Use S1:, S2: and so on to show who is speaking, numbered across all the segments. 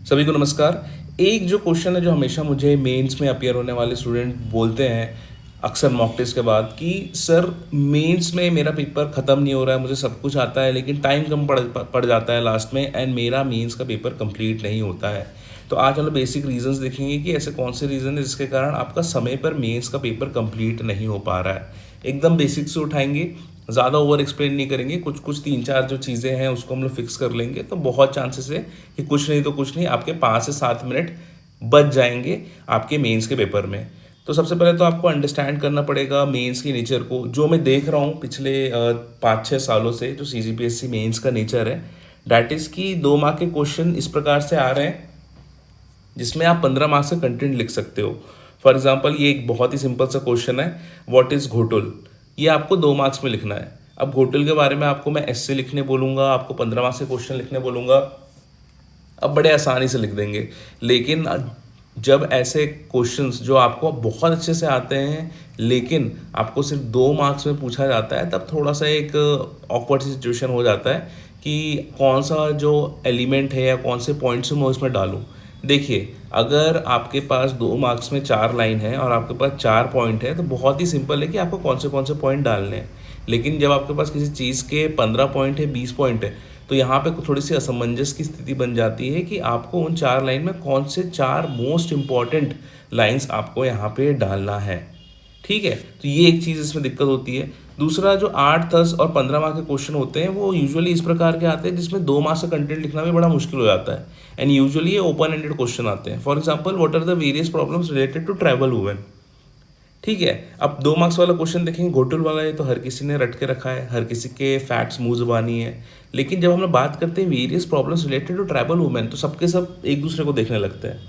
S1: सभी को नमस्कार। एक जो क्वेश्चन है जो हमेशा मुझे मेंस में अपीयर होने वाले स्टूडेंट बोलते हैं अक्सर मॉक टेस्ट के बाद कि सर मेंस में मेरा पेपर ख़त्म नहीं हो रहा है, मुझे सब कुछ आता है लेकिन टाइम कम पड़ जाता है लास्ट में एंड मेरा मेंस का पेपर कंप्लीट नहीं होता है। तो आज हम लोग बेसिक रीजंस देखेंगे कि ऐसे कौन से रीज़न है जिसके कारण आपका समय पर मेंस का पेपर कंप्लीट नहीं हो पा रहा है। एकदम बेसिक से उठाएंगे, ज़्यादा ओवर एक्सप्लेन नहीं करेंगे, कुछ कुछ 3-4 जो चीज़ें हैं उसको हम लोग फिक्स कर लेंगे तो बहुत चांसेस है कि कुछ नहीं तो कुछ नहीं आपके 5 से 7 मिनट बच जाएंगे आपके मेंस के पेपर में। तो सबसे पहले तो आपको अंडरस्टैंड करना पड़ेगा मेंस की नेचर को। जो मैं देख रहा हूँ पिछले 5-6 सालों से जो CGPSC मेंस का नेचर है, डैट इज़ कि 2 मार्क के क्वेश्चन इस प्रकार से आ रहे हैं जिसमें आप 15 मार्क्स का कंटेंट लिख सकते हो। फॉर एग्जाम्पल ये एक बहुत ही सिंपल सा क्वेश्चन है, व्हाट इज़ घोटुल। ये आपको 2 मार्क्स में लिखना है। अब घोटुल के बारे में आपको मैं ऐसे लिखने बोलूँगा, आपको 15 मार्क्स के क्वेश्चन लिखने बोलूँगा, अब बड़े आसानी से लिख देंगे। लेकिन जब ऐसे क्वेश्चंस जो आपको बहुत अच्छे से आते हैं लेकिन आपको सिर्फ 2 मार्क्स में पूछा जाता है, तब थोड़ा सा एक ऑकवर्ड सिचुएशन हो जाता है कि कौन सा जो एलिमेंट है या कौन से पॉइंट्स मैं उसमें डालूं। देखिए, अगर आपके पास 2 मार्क्स में 4 लाइन है और आपके पास 4 पॉइंट है तो बहुत ही सिंपल है कि आपको कौन से पॉइंट डालने हैं। लेकिन जब आपके पास किसी चीज़ के 15 पॉइंट है, 20 पॉइंट है, तो यहाँ पे थोड़ी सी असमंजस की स्थिति बन जाती है कि आपको उन 4 लाइन में कौन से 4 मोस्ट इंपॉर्टेंट लाइंस आपको यहाँ पे डालना है। ठीक है, तो ये एक चीज़ इसमें दिक्कत होती है। दूसरा, जो 8, 10 और 15 मार्क के क्वेश्चन होते हैं वो यूजुअली इस प्रकार के आते हैं जिसमें 2 मार्क्स का कंटेंट लिखना भी बड़ा मुश्किल हो जाता है एंड यूजुअली ये ओपन एंडेड क्वेश्चन आते हैं। For example, what are the various problems related to travel women. ठीक है, अब 2 मार्क्स वाला क्वेश्चन देखेंगे, घोटुल वाला है तो हर किसी ने रट के रखा है, हर किसी के फैक्ट्स मुंह जुबानी है। लेकिन जब हम लोग बात करते हैं various problems related to tribal women तो सबके सब एक दूसरे को देखने लगते हैं,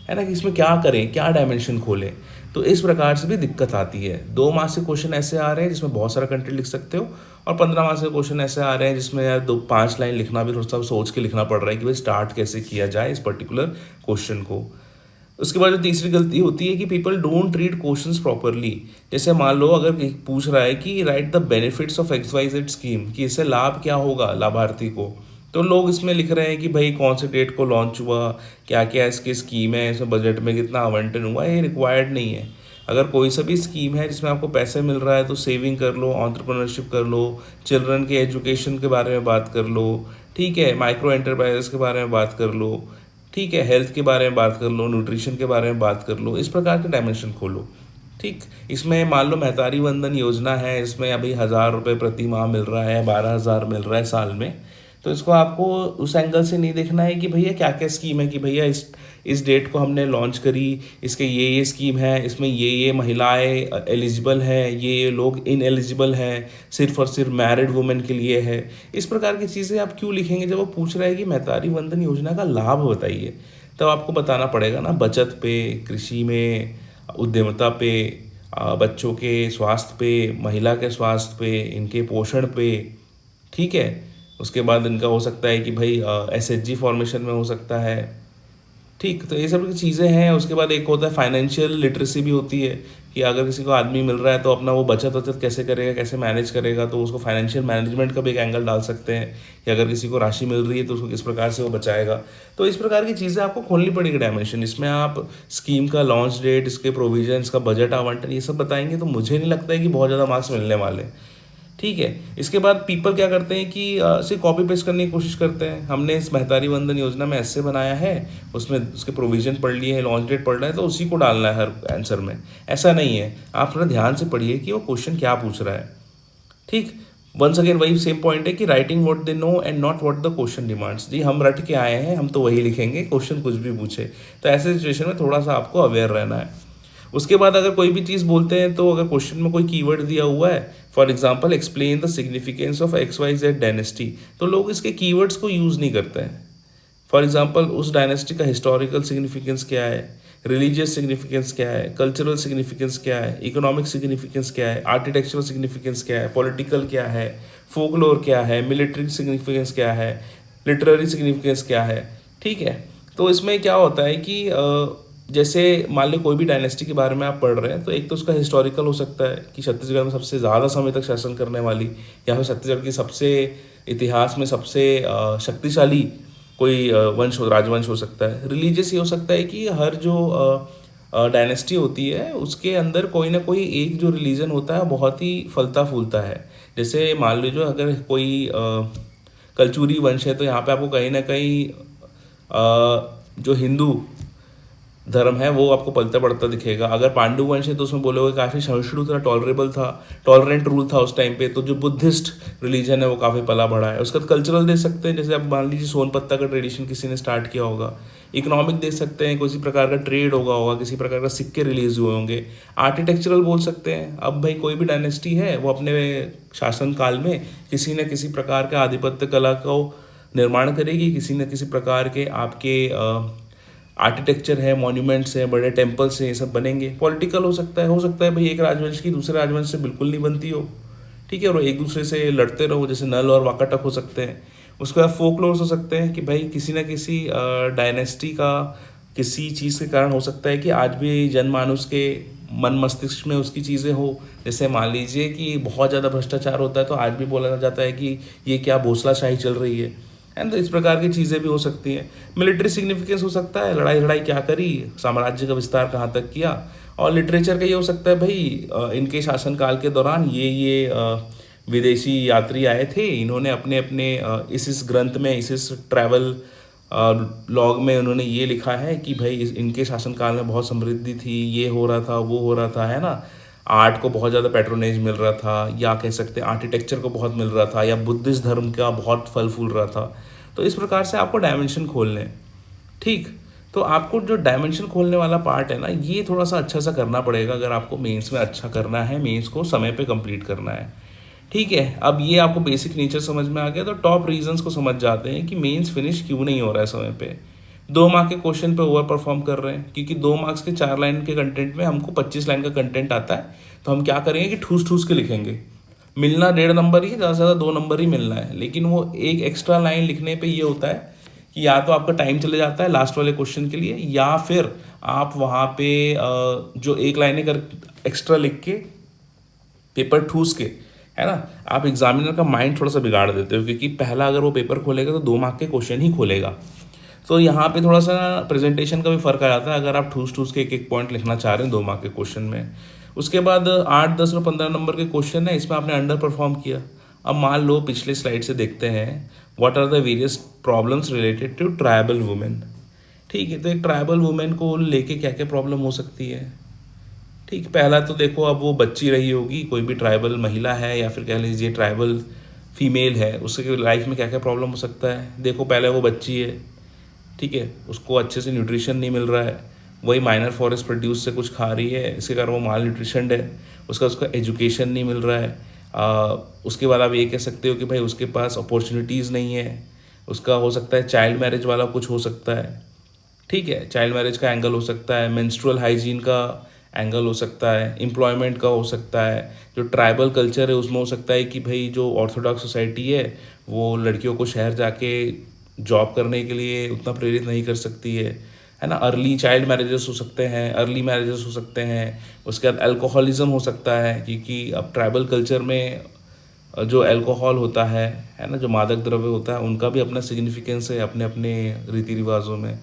S1: है ना, कि इसमें क्या करें, क्या डायमेंशन खोलें। तो इस प्रकार से भी दिक्कत आती है। 2 मार्क्स के क्वेश्चन ऐसे आ रहे हैं जिसमें बहुत सारा कंटेंट लिख सकते हो और 15 मार्क्स के क्वेश्चन ऐसे आ रहे हैं जिसमें यार 2-5 लाइन लिखना भी थोड़ा सा सोच के लिखना पड़ रहा है कि भाई स्टार्ट कैसे किया जाए इस पर्टिकुलर क्वेश्चन को। उसके बाद जो तीसरी गलती होती है कि people don't read questions properly. जैसे मान लो अगर पूछ रहा है कि right the benefits of XYZ scheme, कि इससे लाभ क्या होगा लाभार्थी को, तो लोग इसमें लिख रहे हैं कि भाई कौन से डेट को लॉन्च हुआ, क्या क्या इसकी स्कीम है, इसमें बजट में कितना आवंटन हुआ। ये रिक्वायर्ड नहीं है। अगर कोई सा भी स्कीम है जिसमें आपको पैसे मिल रहा है तो सेविंग कर लो, एंटरप्रेन्योरशिप कर लो, चिल्ड्रन के एजुकेशन के बारे में बात कर लो, ठीक है, माइक्रो एंटरप्राइजेस के बारे में बात कर लो, ठीक है, हेल्थ के बारे में बात कर लो, न्यूट्रिशन के बारे में बात कर लो, इस प्रकार के डायमेंशन खोलो। ठीक, इसमें मान लो महतारी वंदन योजना है, इसमें अभी 1,000 रुपये प्रति माह मिल रहा है, 12,000 मिल रहा है साल में। तो इसको आपको उस एंगल से नहीं देखना है कि भैया क्या क्या स्कीम है, कि भैया इस डेट को हमने लॉन्च करी, इसके ये स्कीम है, इसमें ये महिलाएं एलिजिबल है, ये लोग इन एलिजिबल हैं, सिर्फ और सिर्फ मैरिड वुमेन के लिए है। इस प्रकार की चीज़ें आप क्यों लिखेंगे जब वो पूछ रहा है कि महतारी वंदन योजना का लाभ बताइए। तब आपको बताना पड़ेगा ना, बचत पे, कृषि में, उद्यमिता पे, बच्चों के स्वास्थ्य पे, महिला के स्वास्थ्य पे, इनके पोषण पे। ठीक है, उसके बाद इनका हो सकता है कि भाई SHG फॉर्मेशन में हो सकता है। ठीक, तो ये सब की चीज़ें हैं। उसके बाद एक होता है फाइनेंशियल लिटरेसी भी होती है कि अगर किसी को आदमी मिल रहा है तो अपना वो बचत वचत कैसे करेगा, कैसे मैनेज करेगा, तो उसको फाइनेंशियल मैनेजमेंट का भी एक एंगल डाल सकते हैं कि अगर किसी को राशि मिल रही है तो उसको किस प्रकार से वो बचाएगा। तो इस प्रकार की चीज़ें आपको खोलनी पड़ेगी डायमेंशन। इसमें आप स्कीम का लॉन्च डेट, इसके प्रोविजन, इसका बजट आवंटन, ये सब बताएंगे तो मुझे नहीं लगता है कि बहुत ज़्यादा मार्क्स मिलने वाले। ठीक है, इसके बाद पीपल क्या करते हैं कि सिर्फ कॉपी पेस्ट करने की कोशिश करते हैं। हमने इस महतारी वंदन योजना में ऐसे बनाया है, उसमें उसके प्रोविजन पढ़ लिए हैं, लॉन्च डेट पढ़ रहा है तो उसी को डालना है हर आंसर में। ऐसा नहीं है, आप थोड़ा ध्यान से पढ़िए कि वो क्वेश्चन क्या पूछ रहा है। ठीक, वंस अगेन वही सेम पॉइंट है कि writing what they know and not what the question demands. जी, हम रट के आए हैं, हम तो वही लिखेंगे, क्वेश्चन कुछ भी पूछे। तो ऐसे सिचुएशन में थोड़ा सा आपको अवेयर रहना है। उसके बाद अगर कोई भी चीज़ बोलते हैं तो अगर क्वेश्चन में कोई कीवर्ड दिया हुआ है, for example explain the significance of XYZ dynasty, तो लोग इसके कीवर्ड्स को यूज़ नहीं करते हैं। फॉर एग्जांपल उस डायनेस्टी का हिस्टोरिकल सिग्निफिकेंस क्या है, रिलीजियस सिग्निफिकेंस क्या है, कल्चरल सिग्निफिकेंस क्या है, इकोनॉमिक सिग्निफिकेंस क्या है, आर्किटेक्चरल सिग्निफिकेंस क्या है, पॉलिटिकल क्या है, फोकलोर क्या है, मिलिट्री सिग्निफिकेंस क्या है, लिटरेरी सिग्निफिकेंस क्या है। ठीक है, तो इसमें क्या होता है कि जैसे मान लो कोई भी डायनेस्टी के बारे में आप पढ़ रहे हैं तो एक तो उसका हिस्टोरिकल हो सकता है कि छत्तीसगढ़ में सबसे ज़्यादा समय तक शासन करने वाली, या फिर छत्तीसगढ़ की सबसे इतिहास में सबसे शक्तिशाली कोई वंश हो, राजवंश हो सकता है। रिलीजियस ये हो सकता है कि हर जो डायनेस्टी होती है उसके अंदर कोई ना कोई एक जो रिलीजन होता है बहुत ही फलता फूलता है। जैसे मान लीजिए अगर कोई कलचुरी वंश है तो यहाँ पे आपको कहीं ना कहीं जो हिंदू धर्म है वो आपको पलता बढ़ता दिखेगा। अगर पांडु वंश है तो उसमें बोलोगे काफ़ी सहिष्णु था, टॉलरेबल था, टॉलरेंट रूल था उस टाइम पे। तो जो बुद्धिस्ट रिलीजन है वो काफ़ी पला बढ़ा है। उसका कल्चरल दे सकते हैं, जैसे आप मान लीजिए सोनपत्ता का ट्रेडिशन किसी ने स्टार्ट किया होगा। इकोनॉमिक दे सकते हैं, किसी प्रकार का ट्रेड होगा, किसी प्रकार का सिक्के रिलीज हुए होंगे। आर्किटेक्चरल बोल सकते हैं, अब भाई कोई भी डायनेस्टी है वो अपने शासन काल में किसी न किसी प्रकार के आधिपत्य कला को निर्माण करेगी, किसी न किसी प्रकार के आपके आर्किटेक्चर है, मॉन्यूमेंट्स हैं, बड़े टेम्पल्स हैं, ये सब बनेंगे। पॉलिटिकल हो सकता है भाई एक राजवंश की दूसरे राजवंश से बिल्कुल नहीं बनती हो, ठीक है, और एक दूसरे से लड़ते रहो, जैसे नल और वाकाटक हो सकते हैं। उसके बाद फोकलोर्स हो सकते हैं कि भाई किसी ना किसी डायनेस्टी का किसी चीज़ के कारण हो सकता है कि आज भी जनमानुस के मन मस्तिष्क में उसकी चीज़ें हो। जैसे मान लीजिए कि बहुत ज़्यादा भ्रष्टाचार होता है तो आज भी बोला जाता है कि ये क्या भोसलाशाही चल रही है ना। तो इस प्रकार की चीज़ें भी हो सकती हैं। मिलिट्री सिग्निफिकेंस हो सकता है, लड़ाई क्या करी, साम्राज्य का विस्तार कहाँ तक किया। और लिटरेचर का ये हो सकता है भाई इनके शासनकाल के दौरान ये विदेशी यात्री आए थे, इन्होंने अपने अपने इस ग्रंथ में इस ट्रैवल लॉग में उन्होंने ये लिखा है कि भाई इनके शासनकाल में बहुत समृद्धि थी, ये हो रहा था, वो हो रहा था, है ना। आर्ट को बहुत ज़्यादा पैट्रोनेज मिल रहा था, या कह सकते हैं आर्किटेक्चर को बहुत मिल रहा था, या बुद्धिस्ट धर्म का बहुत फल फूल रहा था। तो इस प्रकार से आपको डायमेंशन खोलने हैं, ठीक। तो आपको जो डायमेंशन खोलने वाला पार्ट है ना, ये थोड़ा सा अच्छा सा करना पड़ेगा अगर आपको मेंस में अच्छा करना है, मेंस को समय पे कंप्लीट करना है, ठीक है। अब ये आपको बेसिक नेचर समझ में आ गया तो टॉप रीजंस को समझ जाते हैं कि मेंस फिनिश क्यों नहीं हो रहा है समय पे। 2 मार्क के क्वेश्चन पे ओवर परफॉर्म कर रहे हैं, क्योंकि 2 मार्क्स के 4 लाइन के कंटेंट में हमको 25 लाइन का कंटेंट आता है। तो हम क्या करेंगे कि ठूस ठूस के लिखेंगे। मिलना 1.5 नंबर ही है, ज़्यादा से ज़्यादा 2 नंबर ही मिलना है। लेकिन वो एक एक्स्ट्रा लाइन लिखने पे ये होता है कि या तो आपका टाइम चले जाता है लास्ट वाले क्वेश्चन के लिए, या फिर आप वहाँ पे जो 1 लाइन कर एक्स्ट्रा लिख के पेपर ठूस के, है ना, आप एग्जामिनर का माइंड थोड़ा सा बिगाड़ देते हो। क्योंकि पहला अगर वो पेपर खोलेगा तो 2 मार्क के क्वेश्चन ही खोलेगा। तो यहाँ पे थोड़ा सा प्रेजेंटेशन का भी फर्क आ जाता है अगर आप ठूस ठूस के एक एक पॉइंट लिखना चाह रहे हैं 2 मार्क के क्वेश्चन में। उसके बाद 8, 10 और 15 नंबर के क्वेश्चन है, इसमें आपने अंडर परफॉर्म किया। अब मान लो पिछले स्लाइड से देखते हैं, what are the various problems related to tribal women, ठीक है। तो एक ट्राइबल वुमेन को लेके क्या क्या प्रॉब्लम हो सकती है, ठीक। पहला तो देखो, अब वो बच्ची रही होगी, कोई भी ट्राइबल महिला है या फिर कह लीजिए ट्राइबल फीमेल है, उसके लाइफ में क्या क्या प्रॉब्लम हो सकता है। देखो पहले वो बच्ची है, ठीक है, उसको अच्छे से न्यूट्रिशन नहीं मिल रहा है, वही माइनर फॉरेस्ट प्रोड्यूस से कुछ खा रही है, इसके कारण वो माल न्यूट्रिशनड है। उसका एजुकेशन नहीं मिल रहा है। उसके बाद आप ये कह सकते हो कि भाई उसके पास अपॉर्चुनिटीज़ नहीं है। उसका हो सकता है चाइल्ड मैरिज वाला कुछ हो सकता है, ठीक है, चाइल्ड मैरिज का एंगल हो सकता है, मेंस्ट्रुअल हाइजीन का एंगल हो सकता है, एम्प्लॉयमेंट का हो सकता है, जो ट्राइबल कल्चर है उसमें हो सकता है कि भाई जो ऑर्थोडॉक्स सोसाइटी है वो लड़कियों को शहर जाके जॉब करने के लिए उतना प्रेरित नहीं कर सकती है ना। अर्ली चाइल्ड मैरिजेस हो सकते हैं, अर्ली मैरिजेस हो सकते हैं। उसके बाद अल्कोहलिज्म हो सकता है, क्योंकि अब ट्राइबल कल्चर में जो अल्कोहल होता है ना, जो मादक द्रव्य होता है, उनका भी अपना सिग्निफिकेंस है अपने अपने रीति रिवाजों में,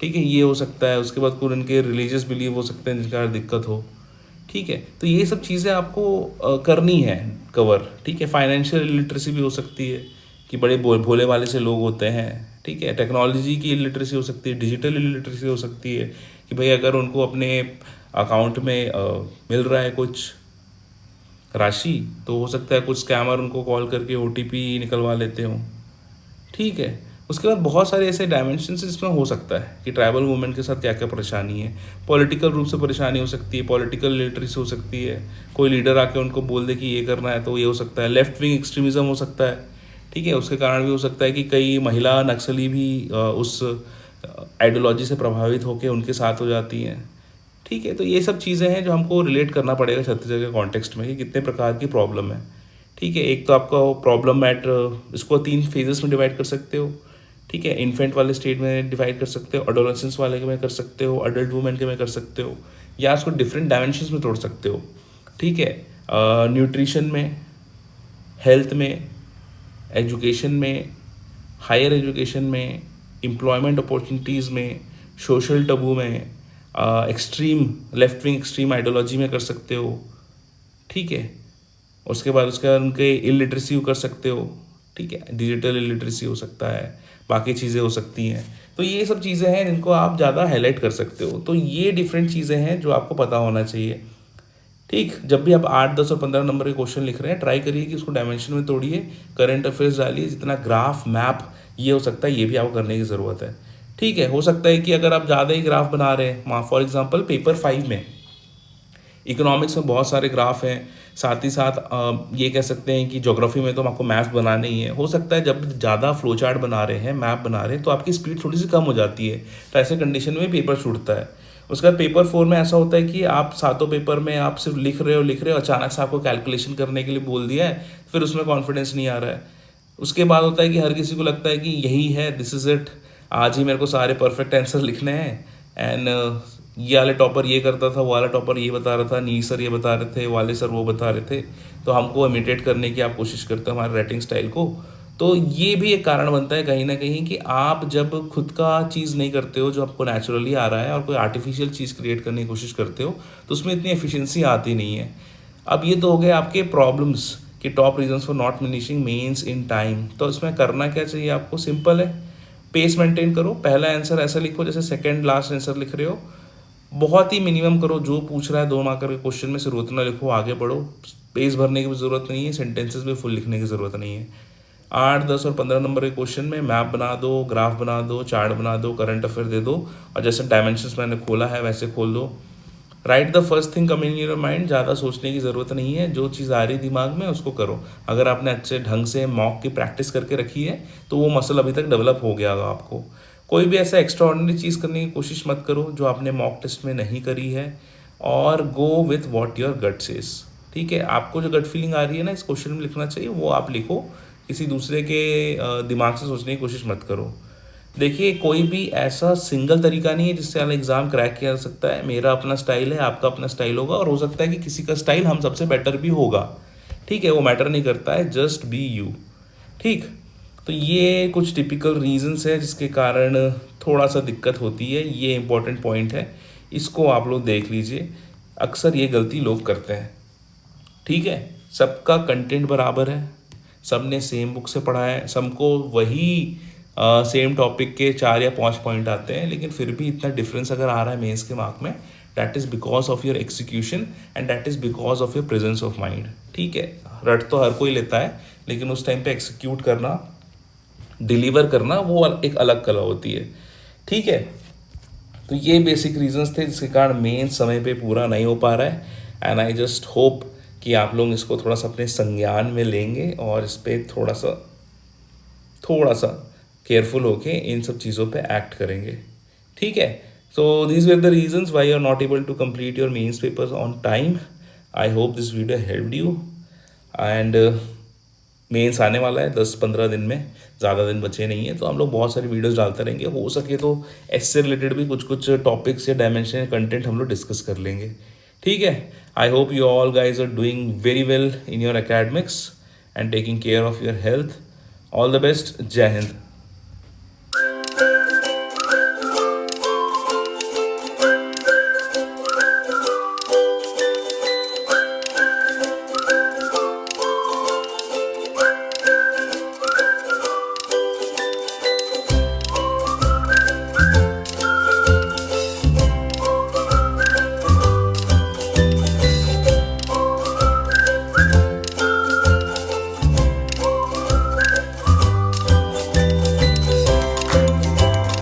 S1: ठीक है, ये हो सकता है। उसके बाद कुछ उनके रिलीजियस बिलीव हो सकते हैं जिनका दिक्कत हो, ठीक है। तो ये सब चीज़ें आपको करनी है कवर, ठीक है। फाइनेंशियल लिटरेसी भी हो सकती है कि बड़े भोले वाले से लोग होते हैं, ठीक है। टेक्नोलॉजी की लिटरेसी हो सकती है, डिजिटल लिटरेसी हो सकती है कि भाई अगर उनको अपने अकाउंट में मिल रहा है कुछ राशि, तो हो सकता है कुछ स्कैमर उनको कॉल करके ओटीपी निकलवा लेते हों, ठीक है। उसके बाद बहुत सारे ऐसे डायमेंशंस इसमें हो सकता है कि ट्राइबल वुमेन के साथ क्या क्या परेशानी है। पॉलिटिकल रूप से परेशानी हो सकती है, पॉलिटिकल लिटरेसी हो सकती है, कोई लीडर आके उनको बोल दे कि ये करना है तो ये हो सकता है। लेफ्ट विंग एक्सट्रीमिज्म हो सकता है, ठीक है, उसके कारण भी हो सकता है कि कई महिला नक्सली भी उस आइडियोलॉजी से प्रभावित होकर उनके साथ हो जाती हैं, ठीक है। तो ये सब चीज़ें हैं जो हमको रिलेट करना पड़ेगा छत्तीसगढ़ के कॉन्टेक्स्ट में कि कितने प्रकार की प्रॉब्लम है, ठीक है। एक तो आपका प्रॉब्लम एट, इसको 3 फेजेस में डिवाइड कर सकते हो, ठीक है। इन्फेंट वाले स्टेट में डिवाइड कर सकते हो, एडोलेसेंस वाले के में कर सकते हो, अडल्ट वुमेन के में कर सकते हो, या उसको डिफरेंट डायमेंशंस में तोड़ सकते हो, ठीक है। न्यूट्रिशन में, हेल्थ में, एजुकेशन में, हायर एजुकेशन में, एम्प्लॉयमेंट अपॉर्चुनिटीज़ में, सोशल टबू में, extreme left wing extreme ideology में कर सकते हो, ठीक है। उसके बाद उनके इलिटरेसी कर सकते हो, ठीक है, डिजिटल इलिटरेसी हो सकता है, बाकी चीज़ें हो सकती हैं। तो ये सब चीज़ें हैं जिनको आप ज़्यादा हाईलाइट कर सकते हो। तो ये डिफरेंट चीज़ें हैं जो आपको पता होना चाहिए, ठीक। जब भी आप 8, 10 और 15 नंबर के क्वेश्चन लिख रहे हैं, ट्राई करिए कि उसको डायमेंशन में तोड़िए, करंट अफेयर्स डालिए, जितना ग्राफ मैप ये हो सकता है ये भी आपको करने की ज़रूरत है, ठीक है। हो सकता है कि अगर आप ज़्यादा ही ग्राफ बना रहे हैं, फॉर एग्जांपल पेपर 5 में इकोनॉमिक्स में बहुत सारे ग्राफ हैं, साथ ही साथ ये कह सकते हैं कि ज्योग्राफी में तो आपको मैप्स बनाने ही है। हो सकता है जब ज़्यादा फ्लो चार्ट बना रहे हैं, मैप बना रहे हैं, तो आपकी स्पीड थोड़ी सी कम हो जाती है, तो ऐसे कंडीशन में पेपर छूटता है। उसके बाद पेपर 4 में ऐसा होता है कि आप सातों पेपर में आप सिर्फ लिख रहे हो, अचानक से आपको कैलकुलेशन करने के लिए बोल दिया है, फिर उसमें कॉन्फिडेंस नहीं आ रहा है। उसके बाद होता है कि हर किसी को लगता है कि यही है, दिस इज़ इट, आज ही मेरे को सारे परफेक्ट आंसर लिखने हैं। एंड ये वाले टॉपर ये करता था, वो वाला टॉपर ये बता रहा था, नी सर ये बता रहे थे, वाले सर वो बता रहे थे, तो हमको इमिटेट करने की आप कोशिश करते हो हमारे राइटिंग स्टाइल को। तो ये भी एक कारण बनता है कहीं ना कहीं कि आप जब खुद का चीज़ नहीं करते हो जो आपको नेचुरली आ रहा है और कोई आर्टिफिशियल चीज़ क्रिएट करने की कोशिश करते हो, तो उसमें इतनी एफिशिएंसी आती नहीं है। अब ये तो हो गए आपके प्रॉब्लम्स कि top reasons for not finishing mains in time. तो इसमें करना क्या चाहिए आपको, सिंपल है, पेस मेंटेन करो। पहला आंसर ऐसा लिखो जैसे सेकंड लास्ट आंसर लिख रहे हो, बहुत ही मिनिमम करो, जो पूछ रहा है 2 मार्कर के क्वेश्चन में सिर्फ उतना लिखो, आगे बढ़ो। पेज भरने की भी ज़रूरत नहीं है, सेंटेंसेस भी फुल लिखने की ज़रूरत नहीं है। 8, 10 और 15 नंबर के क्वेश्चन में मैप बना दो, ग्राफ बना दो, चार्ट बना दो, करंट अफेयर दे दो, और जैसे डायमेंशंस मैंने खोला है वैसे खोल दो। Right the first thing coming in your mind, ज़्यादा सोचने की ज़रूरत नहीं है, जो चीज़ आ रही दिमाग में उसको करो। अगर आपने अच्छे ढंग से मॉक की प्रैक्टिस करके रखी है तो वो मसल अभी तक डेवलप हो गया होगा आपको। कोई भी ऐसा एक्स्ट्रा ऑर्डिनरी चीज़ करने की कोशिश मत करो जो आपने मॉक टेस्ट में नहीं करी है, और go with what your gut says, ठीक है। आपको जो गट फीलिंग आ रही है ना इस क्वेश्चन में लिखना चाहिए, वो आप लिखो, किसी दूसरे के दिमाग से सोचने की कोशिश मत करो। देखिए, कोई भी ऐसा सिंगल तरीका नहीं है जिससे आप एग्ज़ाम क्रैक किया जा सकता है। मेरा अपना स्टाइल है, आपका अपना स्टाइल होगा, और हो सकता है कि किसी का स्टाइल हम सबसे बेटर भी होगा, ठीक है। वो मैटर नहीं करता है, जस्ट बी यू, ठीक। तो ये कुछ टिपिकल रीजंस है जिसके कारण थोड़ा सा दिक्कत होती है, ये इंपॉर्टेंट पॉइंट है, इसको आप लोग देख लीजिए। अक्सर ये गलती लोग करते हैं, ठीक है। सबका कंटेंट बराबर है, सब ने सेम बुक से पढ़ा है, सबको वही सेम टॉपिक के 4 या 5 पॉइंट आते हैं, लेकिन फिर भी इतना डिफरेंस अगर आ रहा है मेंस के मार्क में, that is because of your execution and that is because of your presence of mind, ठीक है। रट तो हर कोई लेता है, लेकिन उस टाइम पे एक्सिक्यूट करना, डिलीवर करना, वो एक अलग कला होती है, ठीक है। तो ये बेसिक रीजंस थे जिसके कारण मेन समय पे पूरा नहीं हो पा रहा है। एंड आई जस्ट होप कि आप लोग इसको थोड़ा सा अपने संज्ञान में लेंगे और इस पर थोड़ा सा केयरफुल होके इन सब चीज़ों पे एक्ट करेंगे, ठीक है। So these were the reasons why you are not able to complete your mains papers on time. I hope this video helped you. And mains आने वाला है 10-15 दिन में, ज़्यादा दिन बचे नहीं है, तो हम लोग बहुत सारी वीडियोस डालते रहेंगे। हो सके तो इससे रिलेटेड भी कुछ टॉपिक्स या डायमेंशन या कंटेंट हम लोग डिस्कस कर लेंगे, ठीक है। I hope you all guys are doing very well in your academics and taking care of your health. All the best, जय हिंद।